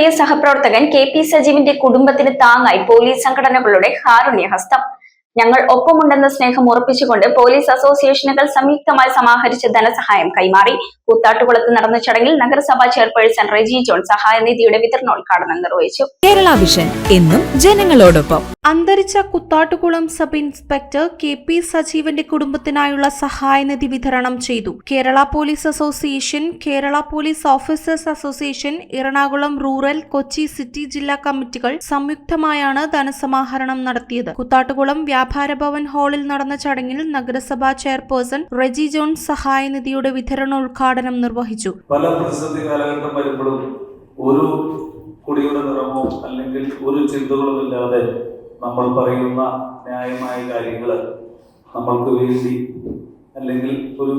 പ്രിയ സഹപ്രവർത്തകൻ KP സജീവിന്റെ കുടുംബത്തിന് താങ്ങായി police സംഘടനകളുടെ കാരുണ്യഹസ്തം. ഞങ്ങൾ ഒപ്പമുണ്ടെന്ന സ്നേഹം ഉറപ്പിച്ചുകൊണ്ട് പോലീസ് അസോസിയേഷനുകൾ സംയുക്തമായി സമാഹരിച്ച ധനസഹായം കൈമാറി. കൂത്താട്ടുകുളത്ത് നടന്ന ചടങ്ങിൽ നഗരസഭാ ചെയർപേഴ്സൺ റെജി ജോൺ സഹായനിധിയുടെ വിതരണോദ്ഘാടനം നിർവഹിച്ചു. കേരള വിഷൻ എന്നും ജനങ്ങളോടൊപ്പം. അന്തരിച്ച കൂത്താട്ടുകുളം സബ് ഇൻസ്പെക്ടർ KP സജീവന്റെ കുടുംബത്തിനായുള്ള സഹായനിധി വിതരണം ചെയ്തു. Kerala police association, Kerala police officers association, Ernakulam rural, Kochi city ജില്ലാ കമ്മിറ്റികൾ സംയുക്തമായാണ് ധനസമാഹരണം നടത്തിയത്. കൂത്താട്ടുകുളം വ്യാപാര ഭവൻ ഹാളിൽ നടന്ന ചടങ്ങിൽ നഗരസഭാ ചെയർപേഴ്സൺ റെജി ജോൺ സഹായനിധിയുടെ വിതരണോദ്ഘാടനം നിർവഹിച്ചു. പല പ്രതിസന്ധി കാലഘട്ടം വരുമ്പോഴും ഒരു കുടിയുടെ നിറമോ അല്ലെങ്കിൽ ഒരു ചിന്തകളുമില്ലാതെ നമ്മൾ പറയുന്ന ന്യായമായ കാര്യങ്ങൾ നമ്മൾക്ക് വേണ്ടി അല്ലെങ്കിൽ ഒരു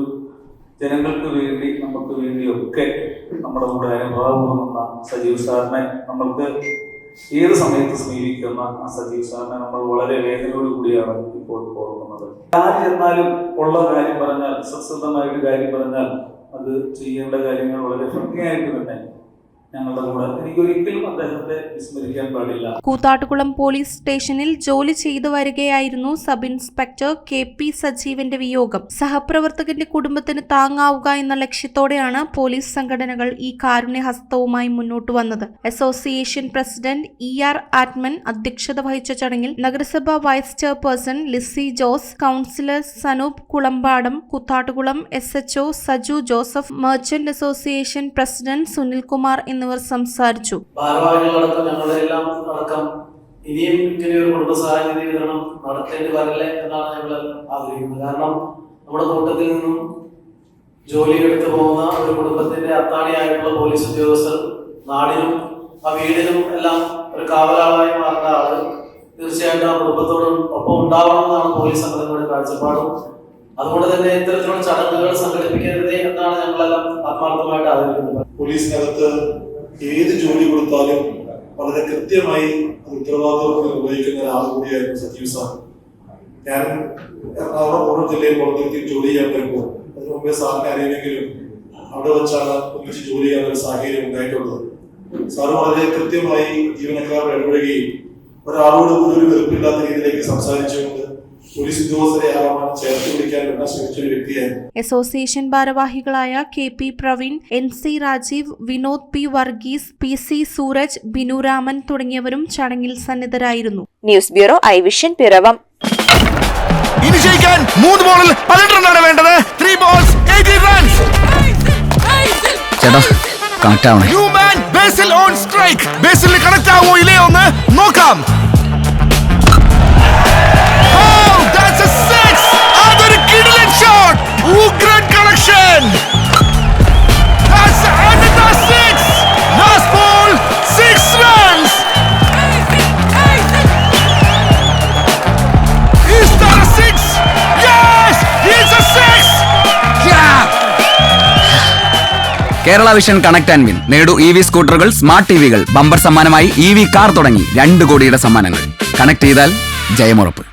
ജനങ്ങൾക്ക് വേണ്ടി നമുക്ക് വേണ്ടിയൊക്കെ നമ്മുടെ കൂടെ അനുഭവപ്പെടുന്ന സജീവ് സാറിനെ നമ്മൾക്ക് ഏത് സമയത്ത് സമീപിക്കുന്ന ആ സജീവ് സാറിനെ നമ്മൾ വളരെ വേദനയോട് കൂടിയാണ് ഇപ്പോൾ ഓർക്കുന്നത്. ആര് ചെന്നാലും ഉള്ള കാര്യം പറഞ്ഞാൽ, സത്യസന്ധമായിട്ട് കാര്യം പറഞ്ഞാൽ അത് ചെയ്യേണ്ട കാര്യങ്ങൾ വളരെ ഭംഗിയായിട്ട് തന്നെ ഞങ്ങളുടെ കൂടെ. എനിക്കൊരിക്കലും അദ്ദേഹത്തെ വിസ്മരിക്കാൻ പാടില്ല. കൂത്താട്ടുകുളം പോലീസ് സ്റ്റേഷനിൽ ജോലി ചെയ്തു വരികയായിരുന്നു സബ് ഇൻസ്പെക്ടർ KP സജീവന്റെ വിയോഗം. സഹപ്രവർത്തകന്റെ കുടുംബത്തിന് താങ്ങാവുക എന്ന ലക്ഷ്യത്തോടെയാണ് പോലീസ് സംഘടനകൾ ഈ കാരുണ്യഹസ്തവുമായി മുന്നോട്ട് വന്നത്. അസോസിയേഷൻ പ്രസിഡന്റ് ER ആറ്റ്മൻ അധ്യക്ഷത വഹിച്ച ചടങ്ങിൽ നഗരസഭാ vice chairperson Lissy Jose, councillor Sanoop Kulampadam, Koothattukulam SHO Saju Joseph, merchant association president Sunilkumar എന്നിവർ സംസാരിച്ചു. ഭാരവാഹികളടക്കം ഞങ്ങളെല്ലാം അടക്കം ഇനിയും ഇങ്ങനെയൊരു കുടുംബസഹായ നിധി വിതരണം നടത്തേണ്ടി വരില്ലേ എന്നാണ് ഞങ്ങൾ ആഗ്രഹിക്കുന്നത്. കാരണം നമ്മുടെ കൂട്ടത്തിൽ നിന്നും ജോലി എടുത്തു പോകുന്ന ഒരു കുടുംബത്തിന്റെ അത്താണിയായിട്ടുള്ള പോലീസ് ഉദ്യോഗസ്ഥർ നാടിനും ആ വീടിനും എല്ലാം ഒരു കാവലാളായി മാറുന്ന ആള് തീർച്ചയായിട്ടും ആ കുടുംബത്തോടും ഒപ്പം ഉണ്ടാവണമെന്നാണ് പോലീസ് സംഘടനയുടെ കാഴ്ചപ്പാടും. അതുകൊണ്ട് തന്നെ ഇത്തരത്തിലുള്ള ചടങ്ങുകൾ സംഘടിപ്പിക്കരുതേ എന്നാണ് ഞങ്ങളെല്ലാം ആത്മാർത്ഥമായിട്ട് ആഗ്രഹിക്കുന്നത്. പോലീസിനകത്ത് ഏത് ജോലി കൊടുത്താലും വളരെ കൃത്യമായി ഉത്തരവാദിത്വം നിർവഹിക്കുന്ന ഒരാൾ കൂടിയായിരുന്നു സജീവ് സാർ. ഞാൻ എറണാകുളം ഓരോ ജില്ലയിൽ പുറത്തേക്ക് ജോലി ചെയ്യാൻ വരുമ്പോൾ അതിന് മുമ്പേ സാറിനെ അറിയുമെങ്കിലും അവിടെ വെച്ചാണ് ഒന്നിച്ച് ജോലി ചെയ്യാൻ ഒരു സാഹചര്യം ഉണ്ടായിട്ടുള്ളത്. സാറ് വളരെ കൃത്യമായി ജീവനക്കാരോട് ഇടപെടുകയും ഒരാളോട് ഒരു വെറുപ്പില്ലാത്ത രീതിയിലേക്ക് സംസാരിച്ചുകൊണ്ട് പോലീസ് ഉദ്യോഗസ്ഥരെ ചേർത്ത് പിടിക്കാൻ ശ്രമിച്ച ഒരു വ്യക്തിയാണ്. അസോസിയേഷൻ ഭാരവാഹികളായ KP Praveen, NC Rajeev, Vinod P Varghese, PC Sooraj, Binu Raman തുടങ്ങിയവരും ചടങ്ങിൽ സന്നിധരായിരുന്നു. News bureau I vision Piravom. ഇനി ജയിക്കാൻ 3 ബോളിൽ 18 റണ്ണാണ് വേണ്ടത്. 3 balls 18 runs. ചേട്ടാ കണക്ട് ആവണേ. New man Basil on strike. Basil connect ആവോ ഇല്ലയോ എന്ന് നോക്കാം. Great connection. That's another 6. Last ball 6 runs. Is that a 6? Yes, it's a 6. Yeah. Kerala vision connect and win. നേടൂ EV സ്കൂട്ടറുകൾ, സ്മാർട്ട് TVകൾ, ബമ്പർ സമ്മാനമായി EV കാർ തുടങ്ങി 2 കോടിയുടെ സമ്മാനങ്ങൾ. കണക്ട് ചെയ്താൽ ജയമുറപ്പ്.